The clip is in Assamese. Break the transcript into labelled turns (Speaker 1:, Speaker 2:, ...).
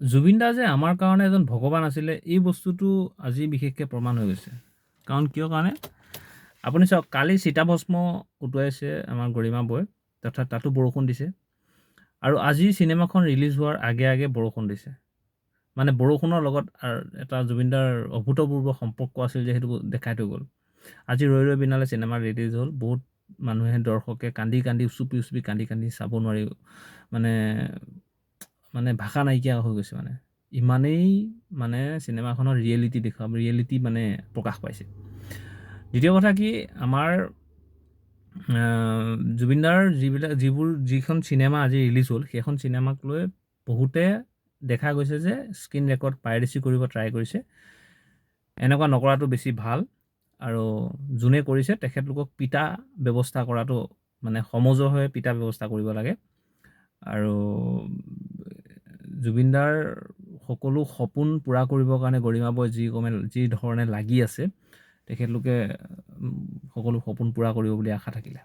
Speaker 1: জুবিন দা যে আমাৰ কাৰণে এজন ভগৱান আছিলে এই বস্তুটো আজি বিশেষকৈ প্ৰমাণ হৈ গৈছে। কাৰণ কিয় কাৰণে আপুনি চাওক, কালি চিতাভস্ম উটুৱাইছে আমাৰ গৰিমা বৈ, তথা তাতো বৰষুণ দিছে। আৰু আজি চিনেমাখন ৰিলিজ হোৱাৰ আগে আগে বৰষুণ দিছে। মানে বৰষুণৰ লগত এটা জুবিনদাৰ অভূতপূৰ্ব সম্পৰ্ক আছিল যে সেইটো দেখাই থৈ গ'ল। আজি ৰৈ ৰৈ বিনালে চিনেমা ৰিলিজ হ'ল, বহুত মানুহে দৰ্শকে কান্দি কান্দি উচুপি কান্দি কান্দি চাব নোৱাৰি, মানে মানে ভাষা নাইকিয়া হৈ গৈছে। মানে ইমানেই মানে চিনেমাখনৰ ৰিয়েলিটি মানে প্ৰকাশ পাইছে। দ্বিতীয় কথা কি, আমাৰ জুবিনদাৰ যিখন চিনেমা আজি ৰিলিজ হ'ল, সেইখন চিনেমাক লৈ বহুতে দেখা গৈছে যে স্ক্ৰীন ৰেকৰ্ড পাইৰেচি কৰিব ট্ৰাই কৰিছে। এনেকুৱা নকৰাটো বেছি ভাল। আৰু যোনে কৰিছে তেখেতলোকক পিটা ব্যৱস্থা কৰাটো, মানে সমজুৱাভাৱে পিটা ব্যৱস্থা কৰিব লাগে। আৰু জুবিনদাৰ সকলো সপোন পূৰা কৰিবৰ কাৰণে গৰিমা বৈ যি ধৰণে লাগি আছে, তেখেতলোকে সকলো সপোন পূৰা কৰিব বুলি আশা থাকিলে।